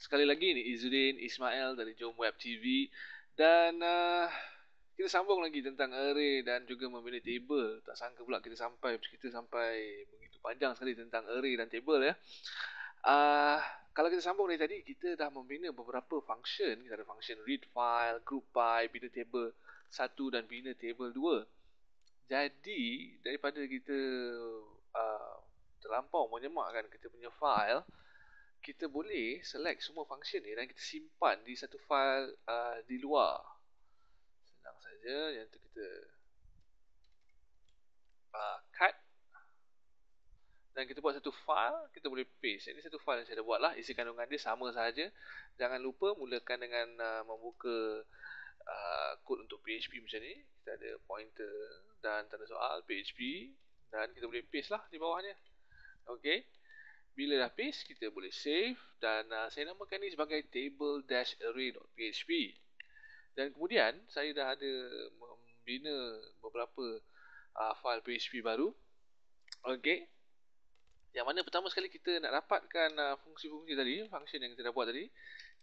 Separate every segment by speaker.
Speaker 1: Sekali lagi ni Izzuddin Ismail dari Jom Web TV. Dan kita sambung lagi tentang array dan juga membina table. Tak sangka pula kita sampai begitu panjang sekali tentang array dan table ya. Kalau kita sambung dari tadi, kita dah membina beberapa function. Kita ada function read file, group by, bina table 1 dan bina table 2. Jadi daripada kita terlampau menyemakkan kita punya file, kita boleh select semua function ni dan kita simpan di satu file di luar. Senang saja, yang tu kita cut dan kita buat satu file, kita boleh paste. Ini satu file yang saya dah buat lah, isi kandungan dia sama sahaja. Jangan lupa mulakan dengan membuka kod untuk PHP macam ni. Kita ada pointer dan tanda soal PHP dan kita boleh paste lah di bawahnya. Okay, bila dah paste, kita boleh save dan saya namakan ni sebagai table-array.php. Dan kemudian saya dah ada membina beberapa file PHP baru. Okay, yang mana pertama sekali kita nak dapatkan fungsi-fungsi tadi, function yang kita dah buat tadi,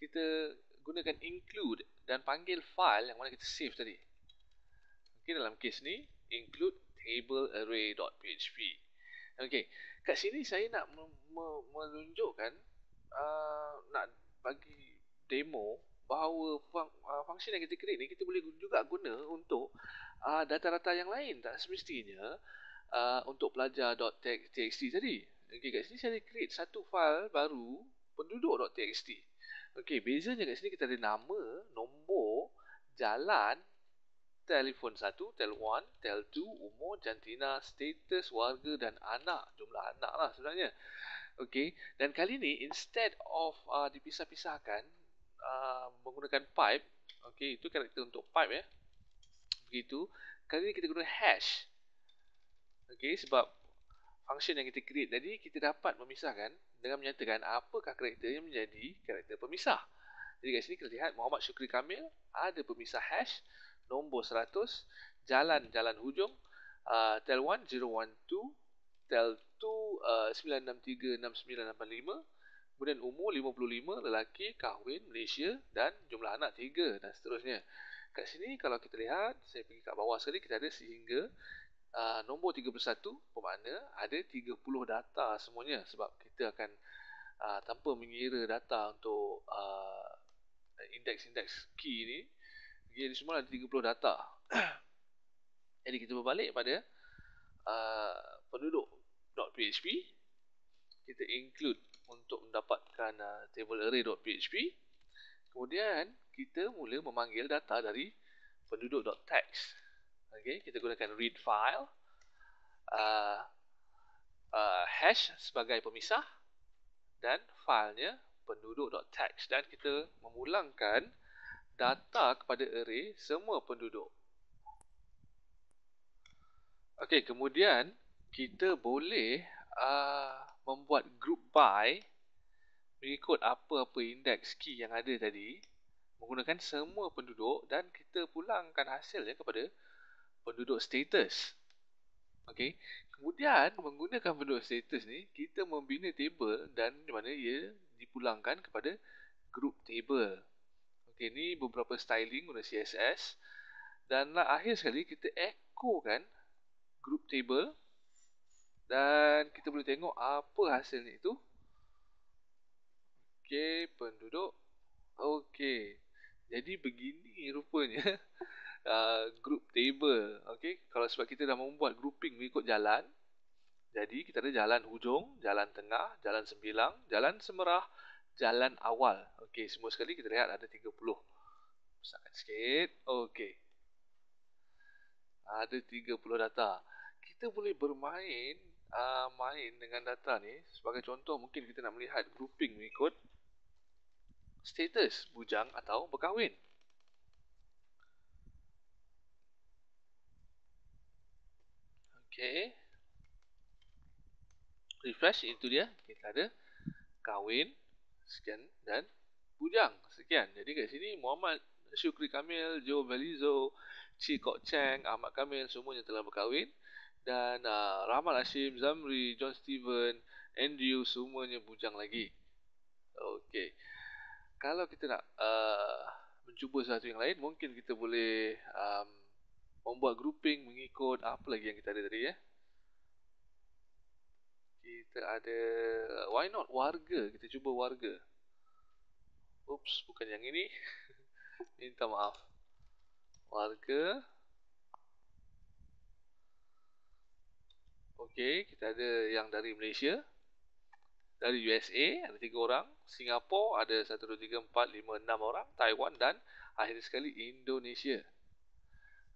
Speaker 1: kita gunakan include dan panggil file yang mana kita save tadi. Okay, dalam case ni include table-array.php. Okay, kat sini saya nak menunjukkan, nak bagi demo bahawa function yang kita create ni kita boleh juga guna untuk data-data yang lain. Tak semestinya untuk pelajar .txt tadi. Okay, kat sini saya create satu file baru, penduduk.txt. Okay, bezanya kat sini kita ada nama, nombor, jalan, telefon 1, tel 1, tel 2, umur, jantina, status, warga dan anak. Jumlah anak lah sebenarnya. Okay, dan kali ni instead of dipisah-pisahkan menggunakan pipe, okay, itu karakter untuk pipe ya. Begitu, kali ni kita guna hash. Okay, sebab function yang kita create tadi, kita dapat memisahkan dengan menyatakan apakah karakter yang menjadi karakter pemisah. Jadi kat sini kita lihat Muhammad Syukri Kamil ada pemisah hash, nombor 100, jalan hujung, tel 1 012, tel 2 9636985, kemudian umur 55, lelaki, kahwin, Malaysia dan jumlah anak 3 dan seterusnya. Kat sini kalau kita lihat, saya pergi kat bawah sekali, kita ada sehingga nombor 31, bermakna ada 30 data semuanya, sebab kita akan tanpa mengira data untuk indeks-indeks key ni, jadi semua ada 30 data. Jadi kita berbalik pada penduduk.php, kita include untuk mendapatkan table-array.php. Kemudian kita mula memanggil data dari penduduk.text. Okay, kita gunakan read file, hash sebagai pemisah dan filenya penduduk.text, dan kita memulangkan data kepada array semua penduduk. Okay, kemudian kita boleh membuat group by mengikut apa-apa indeks key yang ada tadi, menggunakan semua penduduk, dan kita pulangkan hasilnya kepada penduduk status. Okay, kemudian menggunakan penduduk status ni, kita membina table dan di mana ia dipulangkan kepada group table. Okay, ni beberapa styling guna CSS. Dan akhir sekali kita echo kan group table dan kita boleh tengok apa hasilnya itu. Okay, penduduk. Okay, jadi begini rupanya group table. Okay, kalau sebab kita dah membuat grouping mengikut jalan, jadi kita ada jalan hujung, jalan tengah, jalan sembilang, jalan semerah, jalan awal. Okay, semua sekali kita lihat ada 30. Besarkan sikit. Okay, ada 30 data. Kita boleh bermain main dengan data ni. Sebagai contoh, mungkin kita nak melihat grouping mengikut status, bujang atau berkahwin. Okay, refresh, itu dia. Kita ada kahwin, sekian, dan bujang, sekian. Jadi kat sini Muhammad Syukri Kamil, Joe Belizo, Chi Kok Cheng, Ahmad Kamil, semuanya telah berkahwin. Dan Rahmat Hashim, Zamri, John Steven, Andrew, semuanya bujang lagi. Okay, kalau kita nak mencuba sesuatu yang lain, mungkin kita boleh membuat grouping mengikut apa lagi yang kita ada tadi ya. Kita ada why not warga, kita cuba warga. Oops, bukan yang ini. Minta maaf. Warga. Okey, kita ada yang dari Malaysia. Dari USA ada 3 orang, Singapura ada 1 2 3 4 5 6 orang, Taiwan dan akhir sekali Indonesia.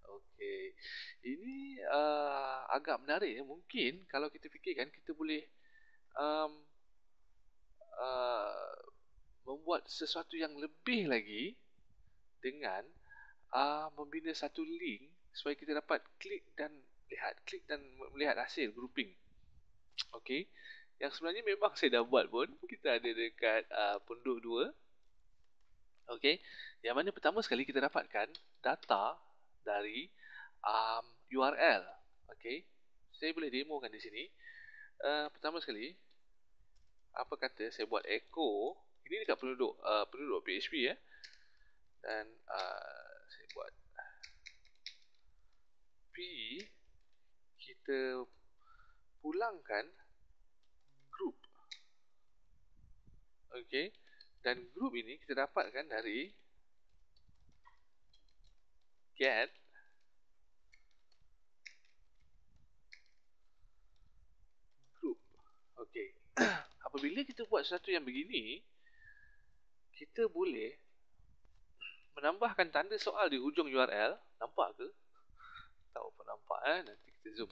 Speaker 1: Okey. Ini agak menarik ya. Mungkin kalau kita fikirkan kita boleh um, uh, membuat sesuatu yang lebih lagi dengan membina satu link supaya kita dapat klik dan melihat hasil grouping. Okey. Yang sebenarnya memang saya dah buat pun. Kita ada dekat penduduk 2. Okey. Yang mana pertama sekali kita dapatkan data dari URL. Okey. Saya boleh demokan di sini. Pertama sekali, apa kata saya buat echo. Ini dekat penduduk PHP ya. Dan saya buat P, kita pulangkan group. Okey. Dan group ini kita dapatkan dari get group. Okey. Apabila kita buat sesuatu yang begini, kita boleh menambahkan tanda soal di hujung URL. Nampak ke? Tak apa nampak nanti kita zoom.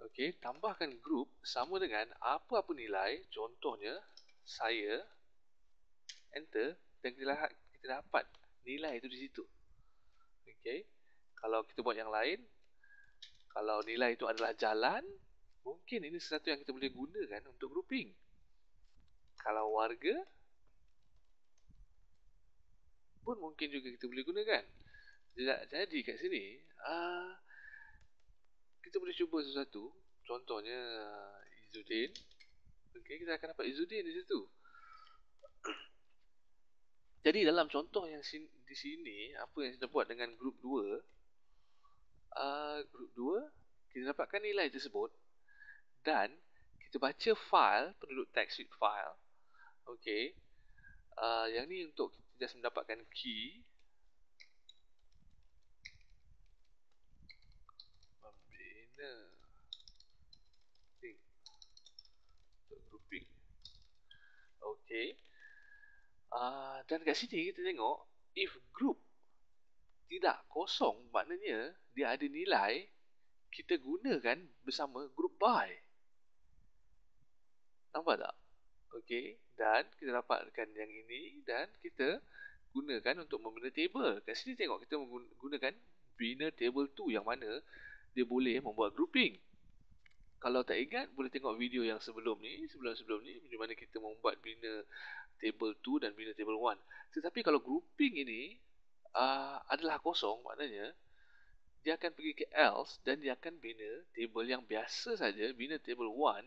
Speaker 1: Okey, tambahkan group sama dengan apa-apa nilai, contohnya saya, enter, dan kita dapat nilai itu di situ. Okey. Kalau kita buat yang lain, kalau nilai itu adalah jalan, mungkin ini sesuatu yang kita boleh gunakan untuk grouping. Kalau warga pun mungkin juga kita boleh gunakan. Jadi kat sini kita boleh cuba sesuatu. Contohnya Izzuddin. Okey, kita akan dapat Izzuddin di situ. Jadi dalam contoh yang di sini, apa yang kita buat dengan grup 2, grup 2 kita dapatkan nilai tersebut dan kita baca file, penduduk text sheet file. Okey. Yang ni untuk kita just mendapatkan key. Membina link untuk grouping. Okey. Dan kat sini kita tengok if group tidak kosong, maknanya dia ada nilai, kita gunakan bersama group by. Nampak tak? Okey, dan kita dapatkan yang ini dan kita gunakan untuk membina table. Kat sini tengok kita menggunakan bina table 2 yang mana dia boleh membuat grouping. Kalau tak ingat, boleh tengok video yang sebelum ni, di mana kita membuat bina table 2 dan bina table 1. Tetapi kalau grouping ini adalah kosong, maknanya dia akan pergi ke else dan dia akan bina table yang biasa saja, bina table 1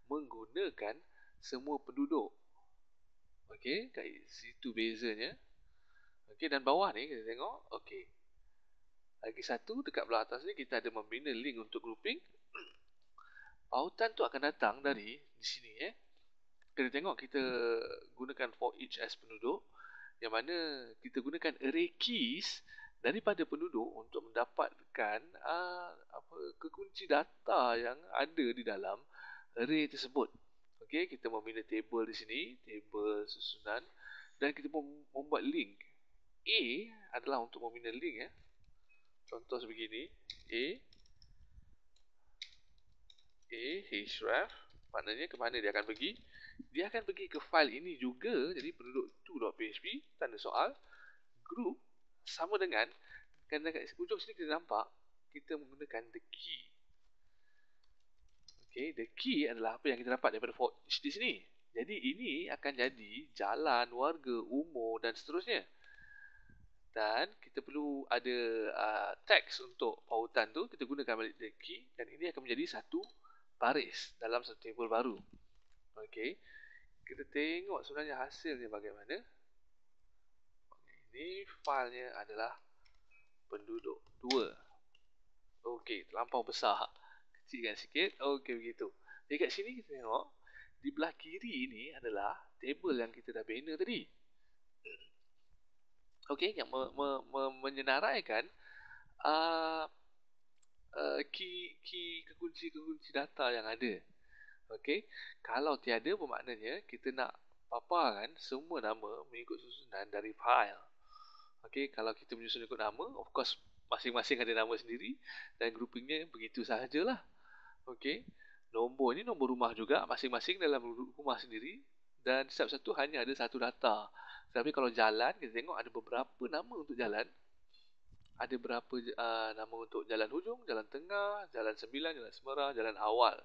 Speaker 1: menggunakan semua penduduk. Okey, kat situ bezanya. Okey, dan bawah ni kita tengok, okey. Lagi satu dekat belah atas ni kita ada membina link untuk grouping. Pautan tu akan datang dari di sini Kita tengok kita gunakan for each as penduduk, yang mana kita gunakan array keys daripada penduduk untuk mendapatkan kekunci data yang ada di dalam array tersebut. Okey, kita membina table di sini, table susunan, dan kita membuat link. A adalah untuk membina link Contoh sebegini, href, maknanya ke mana dia akan pergi? Dia akan pergi ke file ini juga, jadi penduduk2.php, tanda soal, group, sama dengan, kerana kat ujung sini kita nampak, kita menggunakan the key. Okay, the key adalah apa yang kita dapat daripada for each di sini. Jadi ini akan jadi jalan, warga, umur dan seterusnya. Dan kita perlu ada teks untuk pautan tu, kita gunakan balik the key dan ini akan menjadi satu baris dalam satu table baru. Okey. Kita tengok sebenarnya hasilnya bagaimana. Ini filenya adalah penduduk 2. Okey, terlampau besar. Kecilkan sikit. Okey, begitu. Jadi kat sini kita tengok, di belah kiri ni adalah table yang kita dah bina tadi. Okey, yang menyenaraikan key kekunci data yang ada. Okey, kalau tiada bermaknanya kita nak paparkan semua nama mengikut susunan dari file. Okey, kalau kita menyusun ikut nama, of course masing-masing ada nama sendiri dan groupingnya begitu sahajalah. Okey, nombor ni nombor rumah juga, masing-masing dalam rumah sendiri dan setiap satu hanya ada satu data. Tapi kalau jalan, kita tengok ada beberapa nama untuk jalan. Ada berapa nama untuk jalan hujung, jalan tengah, jalan 9, jalan semerah, jalan awal.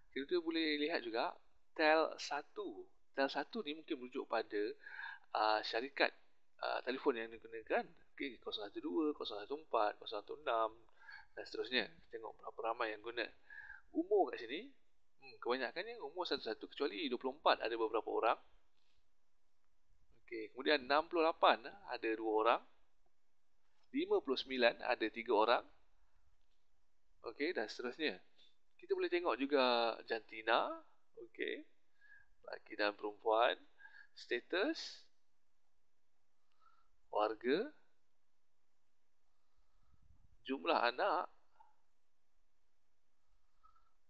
Speaker 1: Kita boleh lihat juga tel 1. Tel 1 ni mungkin merujuk pada syarikat telefon yang digunakan. Okay, 012, 014, 016 dan seterusnya. Kita tengok berapa ramai yang guna. Umur kat sini, kebanyakannya umur satu-satu kecuali 24 ada beberapa orang. Okay, kemudian 68 ada 2 orang. 59 ada 3 orang. Okey, dan seterusnya. Kita boleh tengok juga jantina, okey. Lelaki dan perempuan, status, warga, jumlah anak.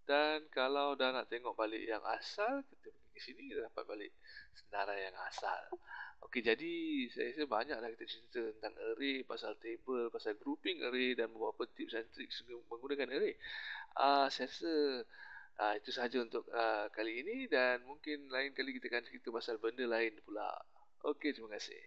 Speaker 1: Dan kalau dah nak tengok balik yang asal, kita pergi ke sini kita dapat balik senarai yang asal. Okey, jadi saya rasa banyaklah kita cerita tentang array, pasal table, pasal grouping array dan beberapa tips dan tricks menggunakan array. Saya rasa itu sahaja untuk kali ini dan mungkin lain kali kita akan cerita pasal benda lain pula. Okey, terima kasih.